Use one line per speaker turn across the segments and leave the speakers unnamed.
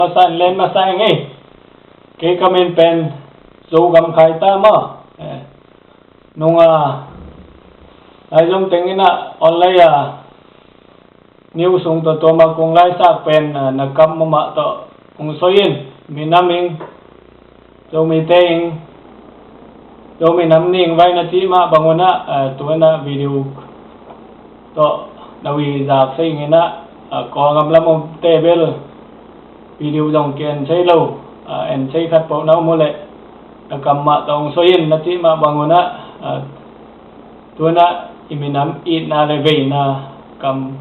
Masan len masay ngay kay kamin pen sugam kay tama nung ay yung tingin na online news ung to kung lai sak pen nagkam mama to kung soyin minaming so meeting so minamning vai na ti ma banguna tuwa na video to nawi zak say ngina ko ngam lam table video dòng kiền xây lâu en xây khát bộ não mô lệ cầm mạ tông soyin na ti ma banguna tuwa na iminam it na levei na cầm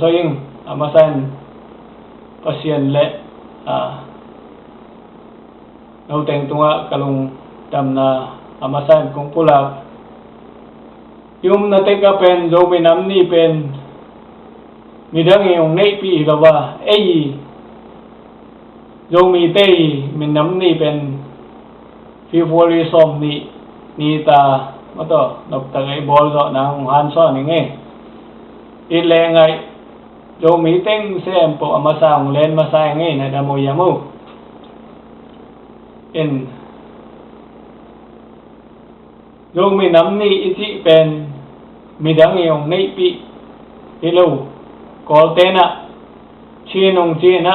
soyin amasan pasien le nau teng tunga kalung dam na amasan kung pula yung nateka pen zo minam ni pen midang yung nei pi lawa ei zo mi tei minam ni pen fifoli som ni ta mato nop ta ngai bol zo na han so ni nge it le ngai zo mi teng sem po amasang len masay nge na damo yamu in zo mi nam ni iti pen midang yung nei pi hello call tena chinong china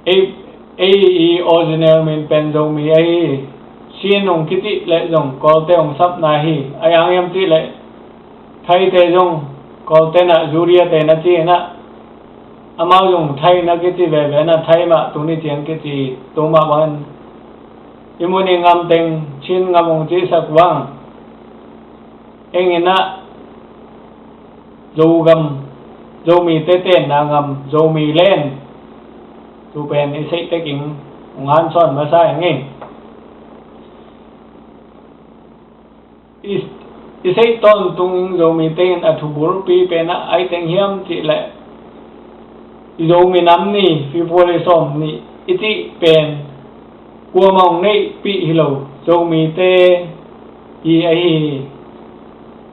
ai original min pen zo mi ai chinong kiti le zong call te ong sap na hi ai ang em ti le thai te zong call tena zuria te na china amao zong thai na kiti ve ve na thai ma tu ni chen kiti to ma wan imuni ngam teng chin ngam ong chi sak wang engina zo gam zo mi te te na ngam zo mi len tu pen isai te king ngan son ma sai nge isai ton tung zo mi ten athubur pi pena ai teng hiam chi le zo mi nam ni fi pole som ni iti pen kwa mong nei pi hilo zo mi te i ai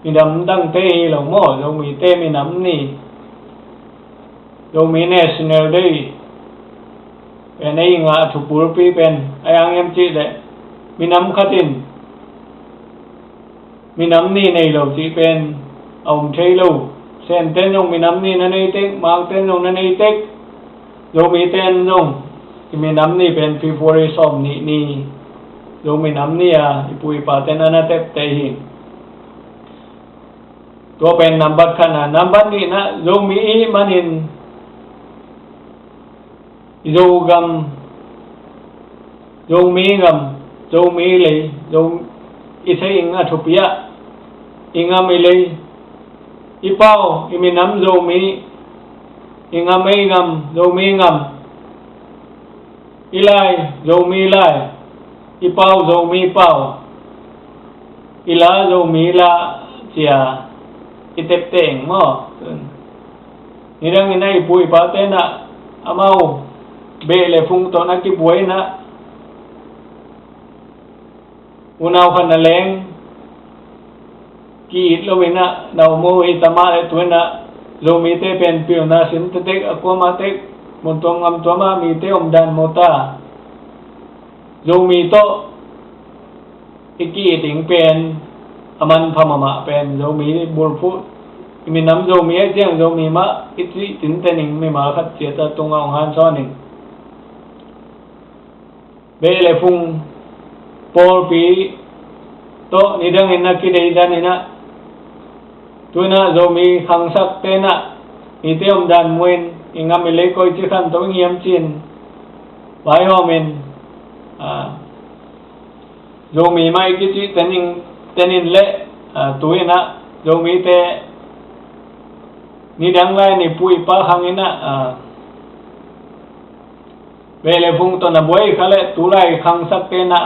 mi dam dang te hilo mo zo mi te mi nam ni zo mi national day pen ai nga athubur pi pen ai ang em chi le mi nam khatin minam ni này lâu chỉ bên ông chơi lâu sen tên ông minam ni nó này tết mang tên ông nó này tết rồi mi tên ông thì minam ni bên phi phơi som ni rồi minam ni ipui pa tên nó tết tây hin tua bên number khana number ni na rồi mi manin rồi gam rồi mi gam rồi mi lấy rồi isai inga thupia inga milei ipao iminam zo mi inga mei ngam zo mi ngam ilai zo mi lai ipao zo mi pao ila zo mi la chia itep teng mo nirang ina ipui pa te na amau be le phung to na ki buai na unaw kan na leng ki itlo na daw mo itama le tuena zo mi te pen pio na sim te tek akwa ma tek montong am to ma mi te om dan mota zo mi to iki ting pen aman phamama pen zo mi bur fu mi nam zo mi jeng zo mi ma iti tin tening mi ma khat che ta tung ang han so ning be le phung Paul pi to nidang ina kidaidan ina tuna zo mi khang sak te na ite om dan muin inga mi le koi chi khan to ngiam chin bai ho min zo mi mai ki chi tenin le tuina zo mi te nidang lai ni pui pa khang ina bele phung to na boy khale tulai khang sak te na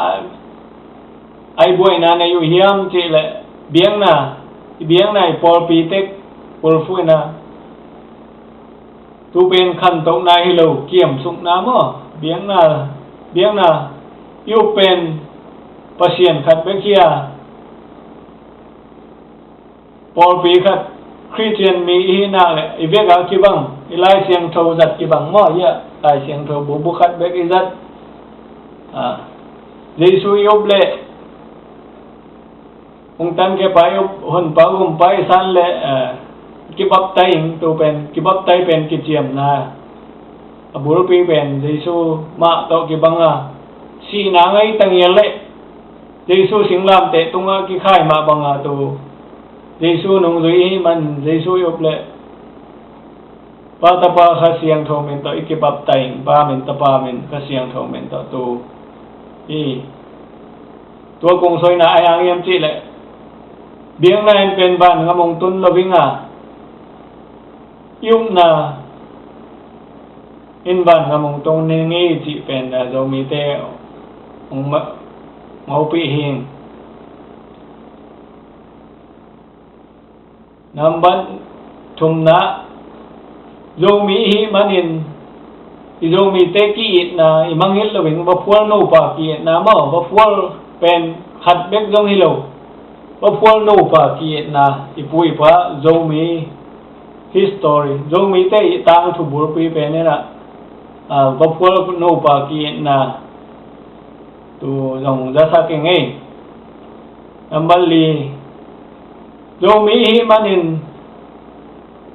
ai buai na yu hiam chi le biang na pol pi tek pol fu na tu ben khan to na hi lo kiam suk na mo biang na yu pen pasien khat be kia pol pi khat Christian mi hi na le ivek a ki bang ilai siang thâu giật cái bằng mỏ vậy lai siang thâu bố bố khát bé cái giật Giêsu yêu lệ ông tan cái bài hồn bảo gồm bài san lệ cái bắp tay tu pen cái bắp tay pen cái chiêm na bố pi pen Giêsu mạ tao cái bằng si nang ấy tăng yên lệ Giêsu sinh làm tệ tung cái khai mạ bằng tu Giêsu nung duy man Giêsu yêu lệ pa tapa khasiang thâu men tao cái bắp tay pa men tapa men khasiang thâu men tao tuตัวกงซอยนาayang yam chi le biang na en pen ban ngamong tun lovinga yung na in ban ngamong tong ningi chi pen na zo mi te ong ngau pi hing namban thumna zo mi hi manin izo mi te ki na imangil loving ba fual no pa ki na ma ba fual pen khat bek jong hilo ba fual no pa ki na ipui pa zo mi history zo mi te tang thu bur pi pen na ba fual no pa ki na tu jong ja sa ke ngai ambali zo mi hi manin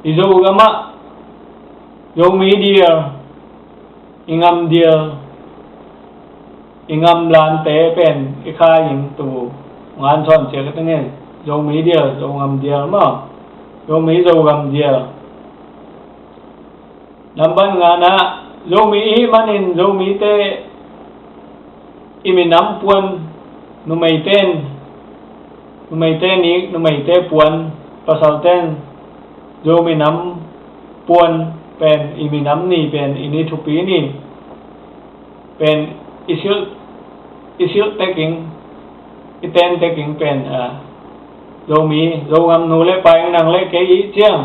izo gama zo mi dia ingam dia ingam lan te pen ikha ing tu ngan son che ka tenge zo mi dia zo ngam dia ma zo mi zo ngam dia namban ngana zo mi manin zo mi te iminam puan nu mai ten ni nu mai te puan pasal ten zo mi nam puan pen iminam ni pen ini thupi ni pen isil taking iten taking pen zo mi zo ngam nu le pai nang le ke i chiang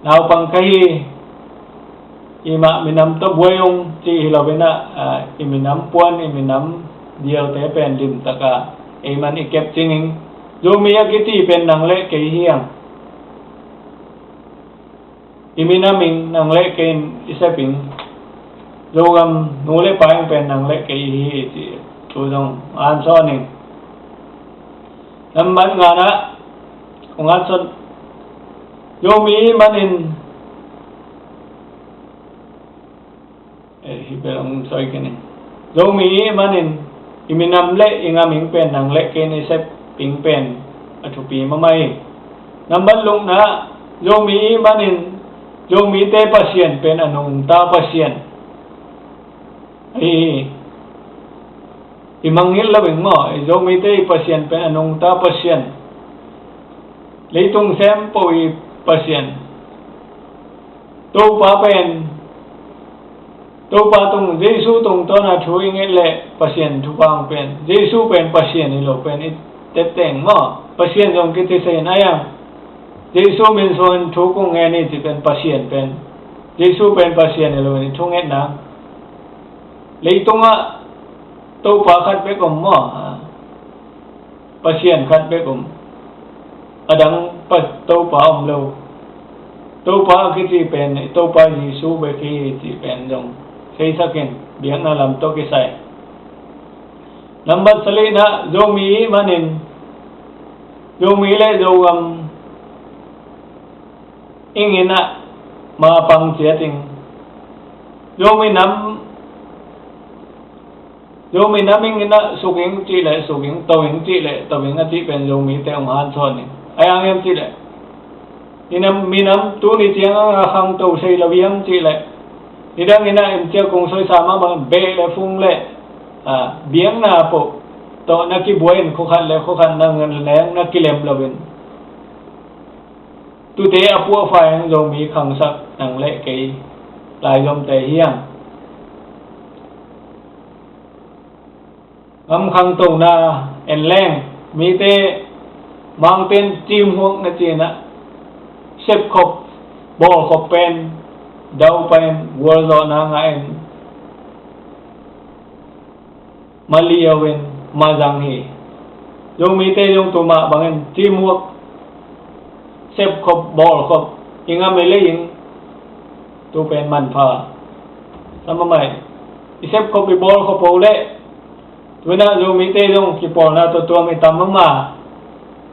naw pang kai ima minam to boyong chi lo bena iminam puan iminam dial te pen lim taka eman ikep chinging zo mi akiti pen nang le ke hiang iminaming nang le ken isaping logam nule paing pen nang le ke hi ti tu dong an so ning namban ngana ungat son yomi manin hi belong soi kene yomi manin iminam le ingaming pen nang le ken isap ping pen athupi mamai namban lung na yomi manin yomi te pasien pen anung ta pasien imangil labing mo yomi te pasien pen anung ta pasien leitung sem po i pasien to pa pen to pa tung Jesu tung to na thuing le pasien thu pang pen Jesu pen pasien ni lo pen it teteng mo pasien jong kiti sen ayang Jesu min son thu ko nge ni ti pen pasien pen Jesu pen pasien ni lo ni thu nge na leitunga to pa khat be kom mo pasien khat be kom adang pa to pa om lo to pa kiti pen to pa Jesu be ki ti pen jong sei sakin biang na lam to ki sai number salina zomi manin zomi le zogam ingina ma pang cheting zomi nam ingina suging chi le suging tawing chi le tawing ati pen zomi te ong han son ni ayang yam chi le inam minam tu ni chiang khang to sei lawiam chi le idang ina em chia kong soi sama bang be le phung le biang na po to na ki buain ko khan le ko khan na ngan le na ki lem lawin tu te apu fa yang zomi khang sak nang le ke lai zom te hiang ngam khang to na en leng mi te mang ten chim huang na china sep khop bol khop pen dau pen world na ngain maliawin mazang hi yung mi te yung tuma bangin chim huang sep khop bol khop inga mele ing tu pen man pha sama mai isep ko pi bol ko pole tu na zo mi te jong ki pol na to mi tam ma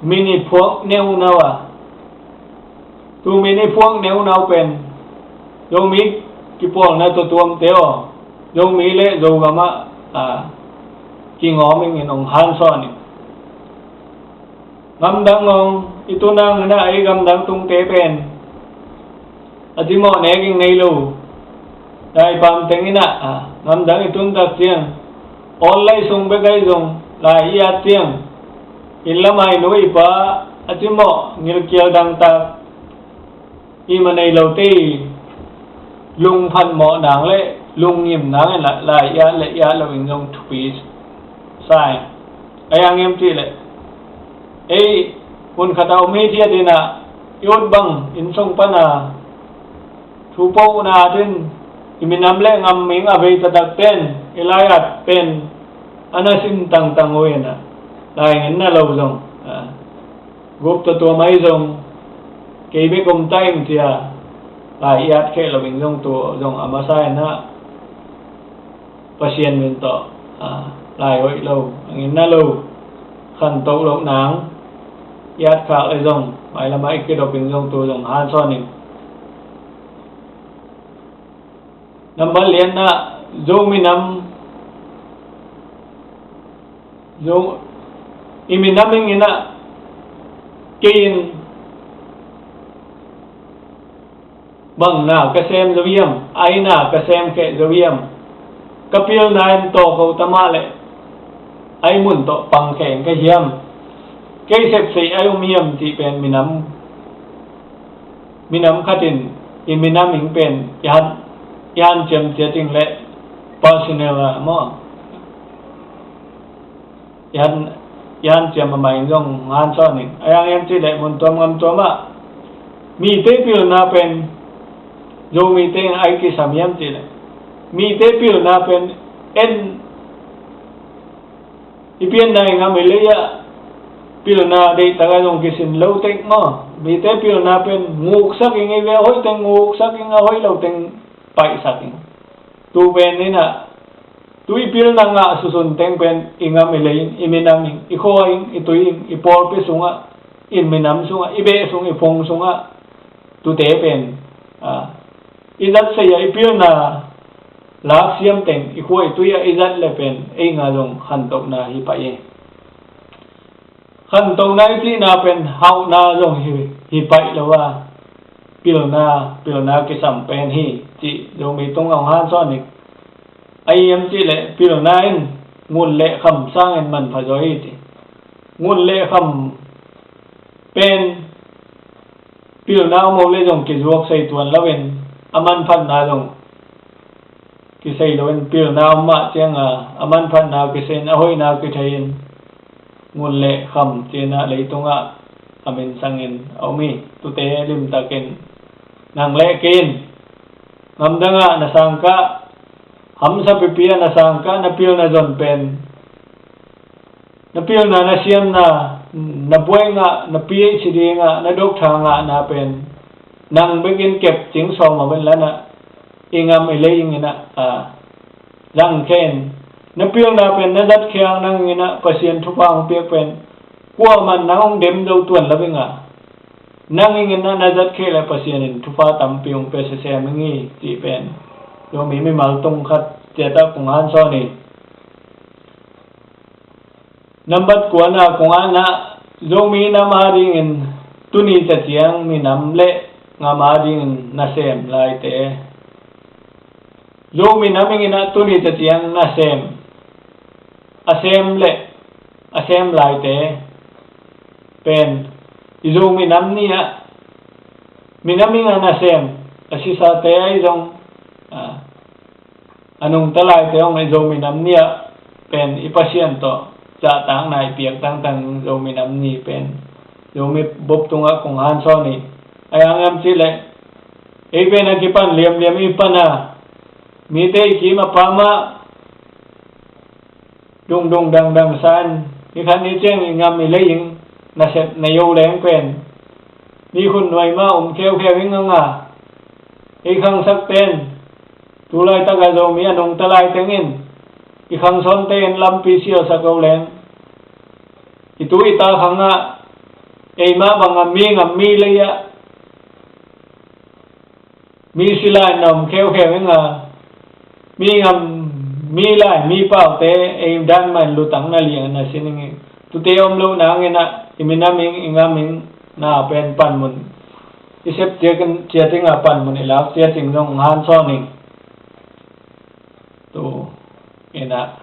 mini phuak neu nawa tu mini phuak neu nau pen zo mi ki pol na to tuam teo zo mi le zo ga ma ki ngom min ong han so ni ngam dang ngong itu nang na ai gam dang tung te pen adimo ne ging nei lu dai pam tengina ngam dang itun tak chiang online sung be gai jong lai ya chiang ilamai noi pa adimo ngil kial dang ta i manai lo te lung phan mo nang le lung ngim nang la lai ya le ya lo ing jong thui sai ayang em ti le ei un khatau me thia dina yot bang in song pana thu po na tin iminam le ngam ming avei tadak ten ilayat pen anasin tang tang oena lai ngin na lo jong gop to mai jong ke be kom time tia lai yat khe lo bing jong to jong amasai na pasien min to lai oi lo ngin na lo khan to lo nang yat kha le jong mai la mai ke do bing jong to jong han so ni number lian na zo minam zo iminam ina kin bang na kasem zoviam aina kasem ke zoviam kapil nain to ko tamale ai mun to pang kheng ke hiam ke sep sei ai miam ti pen minam khatin iminam ing pen yan chem chatting le personal mo yan chem mai jong han so ni ayang em ti le mun tom ngam to ma mi te pil na pen jo mi te ai ki samyam ti le mi te pil na pen en ipian nai ngam le ya pil na de ta ga jong ki sin lo tek mo mi te pil na pen nguk sak ing ve hoi teng nguk sak ing hoi lo teng pai saking tu pen ni na tu ipil na nga susun teng pen inga milein iminam i khoing i tuing i por pe sunga in minam sunga ibe sung i phong sunga tu te pen izat se ya ipil na lak siam teng i khoi tu ya izat le pen e nga jong khan tok na hi pa ye khan tok na ti na pen hau na jong hi pai lo wa pil na ki sam pen hi chi jo mi tong ang han so ni ai em chi le pil na in ngun le kham sang en man pha joi ti ngun le kham pen pil na mo le jong ki juak sei tuan lawen aman phan na jong ki sei lawen pil na ma chang aman phan na ki sen a hoi na ki thain ngun le kham chena le tonga amen sangin aumi tu te lim taken nang le kin ngam danga na sangka ham sa pipia na sangka na pil na jon pen na pil na siam na buai nga na PhD nga na doctor nga na pen nang begin kep ching so ma ben la na ingam ile ingina lang ken na pil na pen na dat khyang nang ina pasien thupang pe pen kwa man nang dem do tuan la benga nang ingin na nazat ke la pasienin thupa tampiung pe se se mangi ti pen yo mi mal tong khat tiata kung han so ni number ko na kung ana zo mi na ma ringin tuni cha chiang mi nam le nga ma ring na sem lai te zo mi na ming na tuni cha chiang na sem asem le asem lai te pen izo minam niya minaming na sem asisa te ay jong anong talay te ong izo minam niya pen ipasyen to sa tang na ipiyak tang izo minam ni pen izo mi bob tunga kung hanso ni ayang am sile ay pen nagipan liam ipan na mite ikima pama dung dang saan ikan icheng ingam ilaying na set na yo leng pen ni kun noi ma kêu kêu ing nga ikhang sakten tulay taga zo mi anong talay tengin ikhang sonten lampi siya sa kauleng itu ita khanga ma ngam mi leya mi sila nom kheo kheo nga mi ngam mi lai mi pao te dan man lutang na liang na sining tu te om lo na ngena iminaming ingaming na pen pan mun isep je kan je ting pan mun ilak je ting nong han so ning tu ina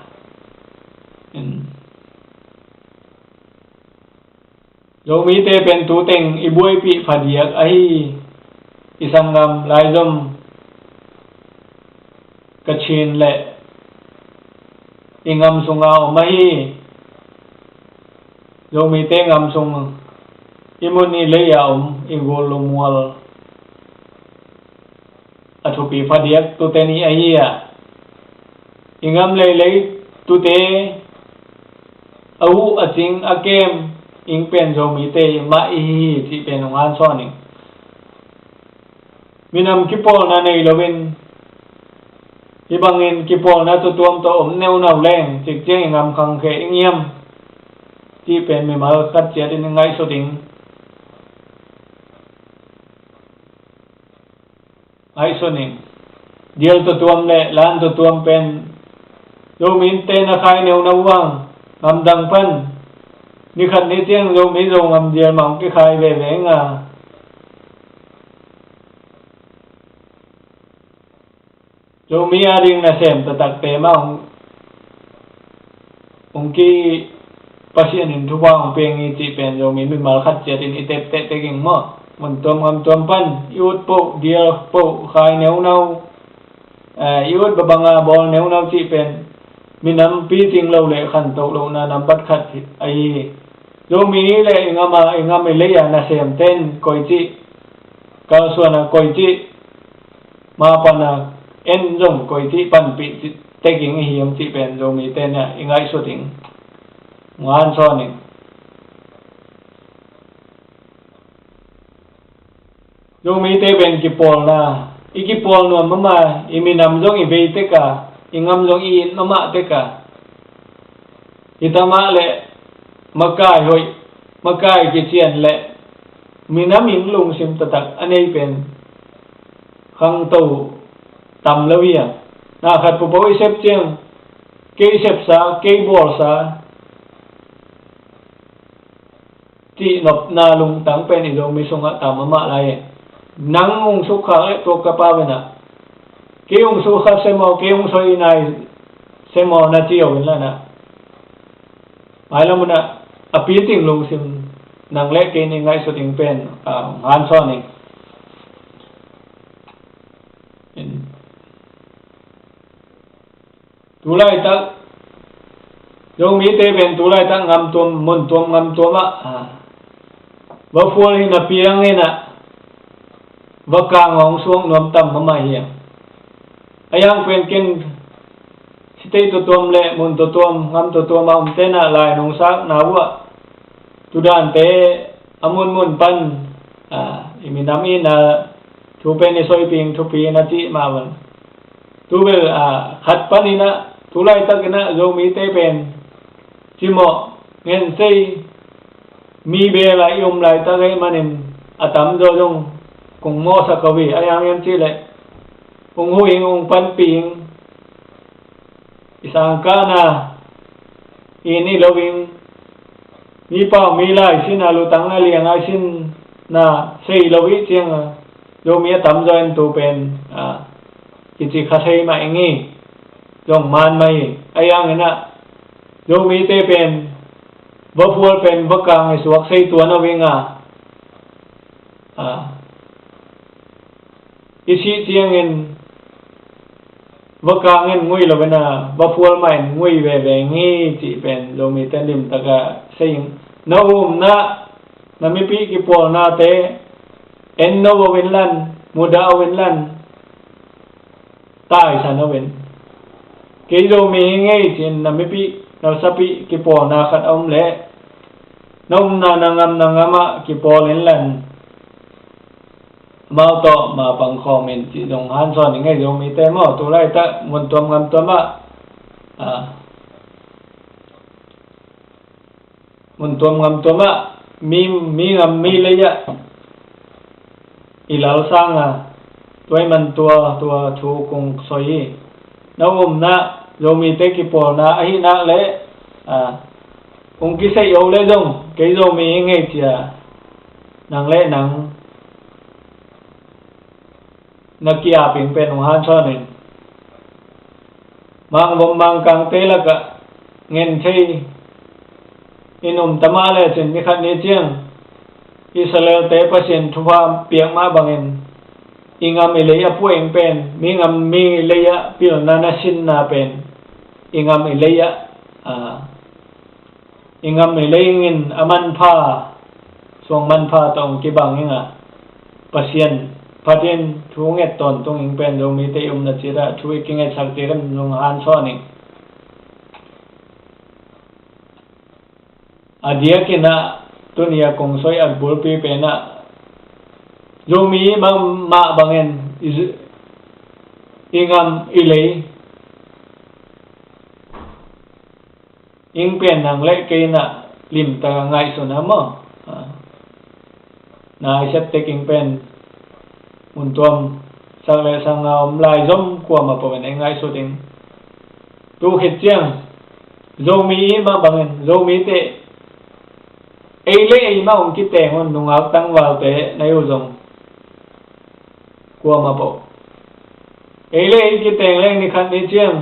in yo mi te pen tu teng ibuai pi phadiak ai isangam laizom kachin le ingam sunga mai yo mi te ngam sung imuni leya igolomwal atopi phadiak tu teni aiya ingam lei tu te au aching akem ing pen zo mi te ma i ti pen ngan so ni minam kipol na nei lovin ibangin kipol na tu tuam to neu nau leng tik jeng ngam khang khe ingiam ti pen mi mal khat che din ngai so ding ai so ning dial to tuam le lan to tuam pen lo min te na khai neu na wang ngam dang pan ni khat ni tiang lo mi zo ngam dial mang ki khai ve ve nga lo mi aring na sem ta tak pe ma ong ki pasien in thu bang peng ni ti pen lo mi mal khat che din itep te te ging mo mun tom ngam tom pan iut po dial po khai neu nau iut babanga bol neu nau ti pen minam pi ting lo le khan to lo na nam bat khat ai lo mi le ingam le ya na sem ten koi chi ka so na koi chi ma pa na en jong koi chi pan pi te ging hiam chi pen lo mi ten ya ingai so ting ngan so ni lo mi te ben ki pol na iki pol no mama iminam jong i be te ka ingam jong i mama te ka itama le makai hoi makai ki chien le minam ing lung sim tatak anei pen khang to tam lawia na khat po bo isep cheng ke isep sa ke bol sa ti nop na lung tang pen i lo mi sunga tam mama lai nang ung su kha to ka pa bena ke ung su kha se mo ke ung so inai se mo na ti o la na ai la muna api ting lung sim nang le ke ni ngai so ting pen han so ni tulai tak yong mi te ben tulai tak ngam tom mon tom ngam toma ba fual hi na piang ina ba ka ngong suang nom tam ma hi ayang pen ken sitei to tom le mon to tom ngam to tom am te na lai nong sak na wa tudan te amun mun pan iminami na thu pen ni soi ping thu pi na ti ma wan tu bel khat panina tulai tak na zo mi te pen chimo ngen sei mi be la yum lai ta gai manin atam zo jong kung mo sa kawi ayang yan chi le kung huing ung pan ping isang ka na ini loving mi pa mi lai sin alutang na liang ai sin na sei lowi chiang zo mi atam zo en tu pen kichi khasei ma ingi jong man mai ayang ina yo mi te pen ba fual pen ba ka ngai suak sei tu na winga isi chiang in ba ka ngen ngui lo bena ba fual mai ngui ve ve ngi chi pen yo mi ten lim taka sei no na na mi pi ki pol na te en no wen lan muda wen lan tai sa no wen ke zo mi ngai chin na mi pi na sapi ki po na khat om le nom na ngam na ngama ki po len lan mau to ma pang comment chỉ dòng han son những ngày dòng mi te mo tu lai ta muốn tuam ngam tuam ma muốn tuam ngam tuam ma mi ngam mi lấy ya ilal sang tuai man tua thu kung soi nau na dòng mi te ki por na ai na le kung ki sai yo le dong cái dòng mi ngay chia nang le nang nakia ping pen han sonin mang bom mang kang te la ka ngen thei inum tamale chen ni khat ni chiang Israel te pasien thuwa piang ma bangin ingam ileya pueng pen mingam mi leya pil nana sin na pen ingam ileya ingam ilengin aman pha song man pha tong ki banginga pasien Patin thunget ton tung ing pen dong mi te na chira thui kinge sak te kan nung han so ni adia kina tunia kong soi ak bul pi pe na dong mi ma bangen ingam ilei ing pen nang le ke na lim ta ngai so na mo na sep te king pen tuam sang le sang lai zom kwa ma po ben ngai so ting tu khit chiang zo mi ma bangen zo mi te ei le ei ma ong ki te ngon nung ak tang wal te nai u zong kwa ma po ei le ei ki te le ni khan ni chiang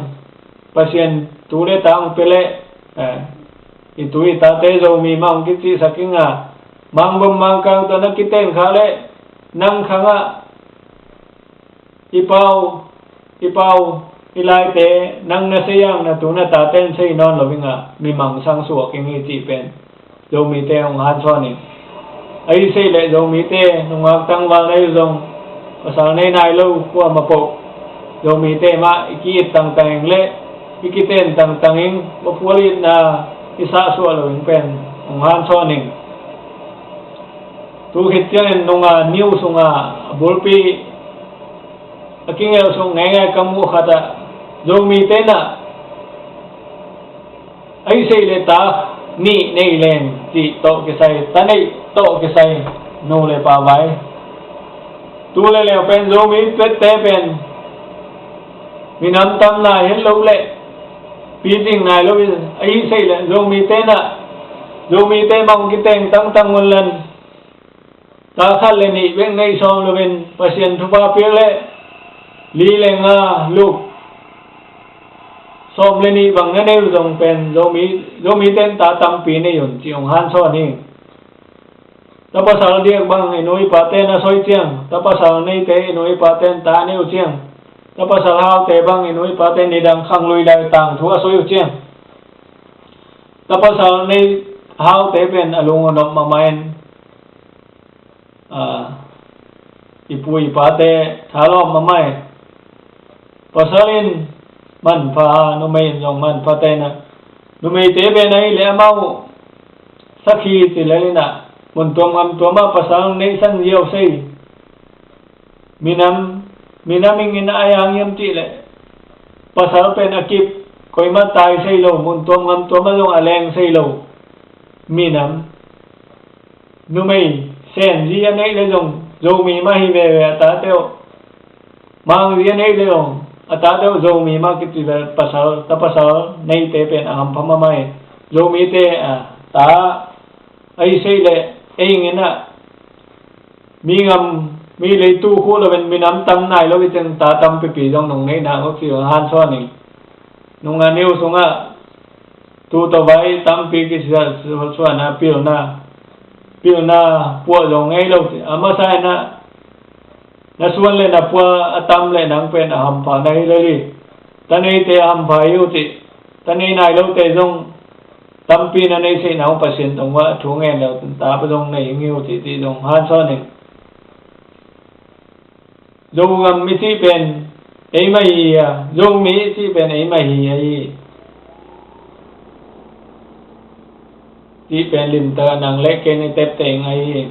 pasien tu le tang pele i tu i ta te zo mi ma ong ki chi sakinga mang bom mang kang to na ki ten kha le nang khanga ipau ilai te nang na sayang na tu na ta ten say non loving mi mang sang suak ing ti pen do mi te ong han so ni ai say le do mi te nong ak tang wal nei zong pasal nei nai lo kwa ma po do mi te ma ki tang tang le ki ten tang tang ing mo puali na isa so lo ing pen ong han so ni tu hit chen nong new sunga bulpi aking el song ngai kamu khata dong mi te na ai sei le ta ni nei len ti to ke sai ta nei to ke sai no le pa vai tu le le pen dong mi te pen mi nam tam na hen lo le pi ding nai lo ai sei le dong mi te na dong mi te mong ki teng tang tang mon len ta khal le ni ven nei song lo ben pasien thu pa pi le li le nga luk som le ni bang ne zong pen zo mi ten ta tam pi ne yon chi ong han so ni ta pa sal dia bang inoi pa ten na soi chiang ta pa sal nei te inoi pa ten ta ne u chiang ta pa sal hao te bang inoi pa ten ni dang khang lui dai tang thu a soi u chiang ta pa sal nei hao te pen alung on ma main ipui pa te thalo ma mai pasalin man pha no mai jong man pha te na no mai te be nai le mau sakhi ti le na mun tom am to ma pasal nei san yeu sei minam ing na ayang yam ti le pasal pen akip koi ma tai sei lo mun tom am to ma long aleng sei lo minam no mai sen ji nei le jong zo mi ma hi ve ta teo mang ji nei le jong ata teo zo mi ma ki ti pasal ta pasal nei te pen am phama mai zo mi te ta ai sei le ei ngena mi ngam mi le tu khu lo ben mi nam tam nai lo bi chen ta tam pi pi jong nong nei na ho si han so ni nong a neu sunga tu to bai tam pi ki sa so na pil na pu jong ei lo ama sai na suan le na pu atam le nang pen ham pha nei le ri ta nei te ham pha yu ti ta nei nai lo te jong tam pi na nei se na pa sen tong wa thu nge lo ta pa jong nei ngiu ti jong han so ni jong ngam mi ti pen ei mai ya jong mi ti pen ei mai hi ai ti pen lim ta nang le ke nei tep te ngai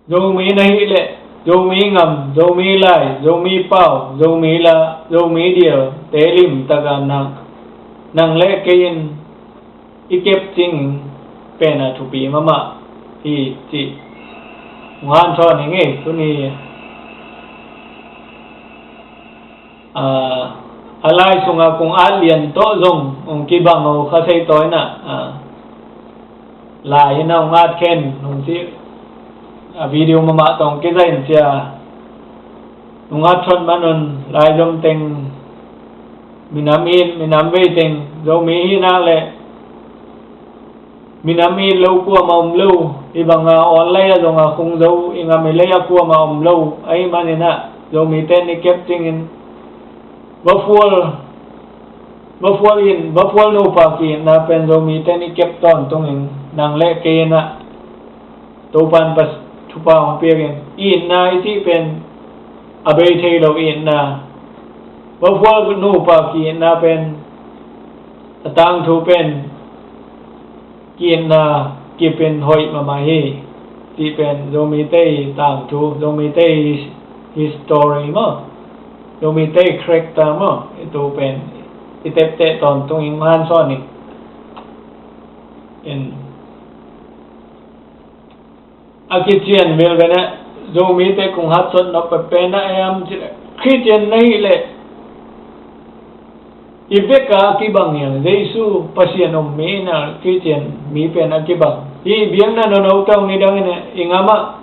dấu mi nahi le dấu mi ngam dấu mi lai dấu mi pau dấu mi la dấu mi điều telim taga nang le kain ikep ching pena thupi mama hi chi ngan cho ni nge tu ni alai sunga kung alien to zong ong kibang o khasai toy na la ina ngat ken nung si video mama tong ke zain sia ngat thon manon lai jom teng minam ve teng zo mi na le minami lâu qua mà lâu ibang online zo nga kung zo inga melaya qua mà lâu ay manina zo mi ten ni capting in bafual no pa ki na pen zo mi ten ni capton tung in nang le ke na to pan pas thupa ong pirin in na iti pen abei thei lo in na bafual no pa ki na pen atang thu pen kiên kipen hoi mà hi ti pen zomi te tang tu zomi te history mo zomi te character mo itu pen itep te ton tung ing man so ni in akichian vel bena zomi te kung hat son no pe na am khichen nahi le ibeka kibang yang Yesu pasien mi na kitchen mi pen akibang I biang na no tong ni dang ne ingama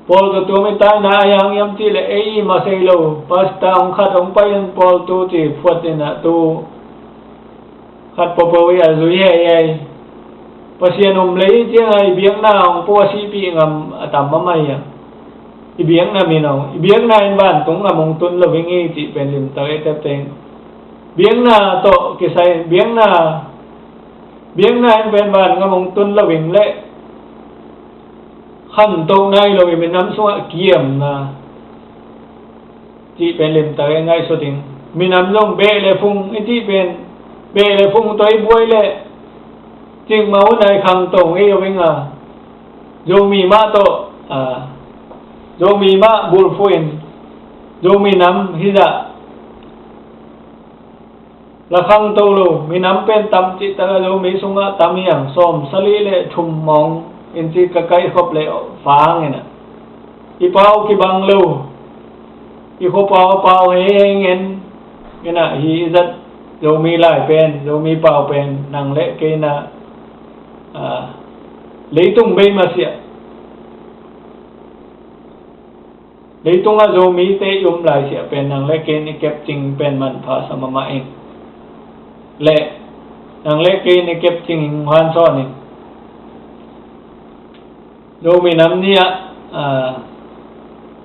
Paul to tu mi ta na yang yam ti le ei ma sei lo pasta ong khat ong payan Paul tu ti phot na tu khat po po ya zu ye ye pasien le ti ai biang na ong po si pi ngam atam ma mai ya I biang na mi no I biang na in ban tung ngamong tun lo wingi ti pen lim ta e tep teng biang na to kisai biang na in pen ban ngamong tun lo wing le khăn to ngai lo mi nam so kiem na ti pen lim ta ngai so ting mi nam long be le phung ti pen be le phung toi buai le ching mau nai khang to ngai wing jo mi ma to jo mi ma bul fuin jo mi nam hi da la khang to lo mi nam pen tam chi ta lo mi sunga tam yang som sali le thum mong in chi ka kai khop le fa nge na I pau ki bang lo I kho pau he ngen ngena hi zat lo mi lai pen lo mi pau pen nang le ke na lấy tung bay mà sia lấy tung zo mi te lại sia pen nang le ke ni kep ching pen man pha sama ma eng le nang le ke ni kep ching han so ni zo mi nam nia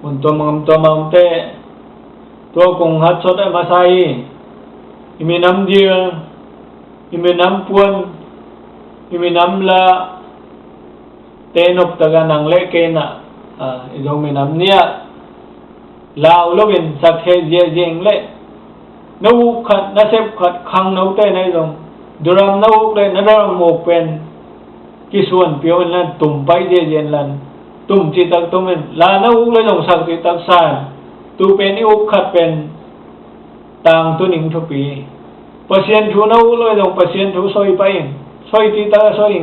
untuk mengam te to kong hat so da masai imi nam dia imi nam puan imi nam la tenop taga nang le ke na zo mi nam nia lao lovin sak he je jeng le nấu khát na xếp khát khang nấu te này rồi duram nấu le na duram một pen ki suan pio lan tum pai je jen lan tum chi tak tum la nấu le dong sak ti tak san tu pen ni up khat pen tang tu ning thu pi pasien thu nấu le dong pasien thu soi pai soi ti ta soi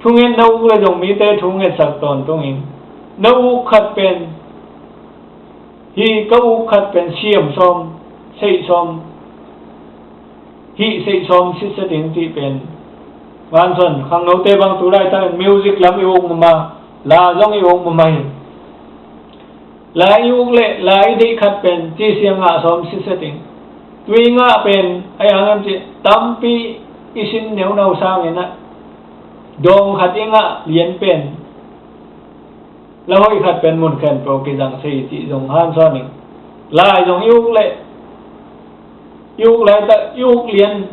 thu ngen nấu le dong mi te thu ngen sak ton tu ing nấu khát pen hi kau khat pen siam som sei som hi sei som si sa ding ti pen wan son khang no te bang tu lai ta music lam I ong ma la jong I ong ma la I ong le la I di khat pen chi siang nga som si sa ding tui nga pen ai angam chi tampi isin neu nau sang ena dong khat nga lien pen la hoi khat pen mun khan pro ki jang sei chi jong han so ni la jong yu le ta yu lien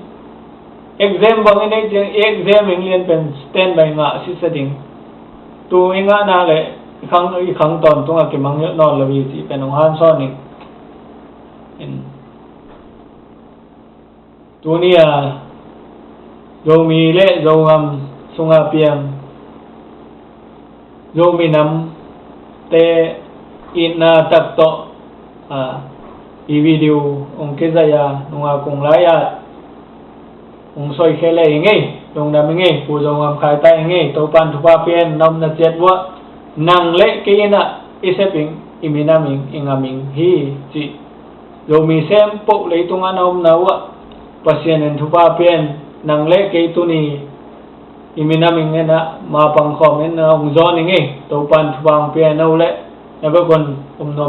exam bang ne je exam ing lien pen stand by nga si sa ding tu nga na le khang ton tu nga ki mang no la wi chi pen han so ni in tu ni do mi le do ngam sunga piang zo minam te ina takto i video ong kezaya nunga kung laya ong soi khele ingi dong na mingi pu zo ngam khai ta ingi to pan thu pa pien nom na chet wa nang le ke ina iseping iminaming ingaming hi chi zo mi sem po le tung anom na wa pasien en thu pa pien nang le ke tu ni iminaming na ma pang khom en ong zo ingi to pan thu pang pien no le na ba kon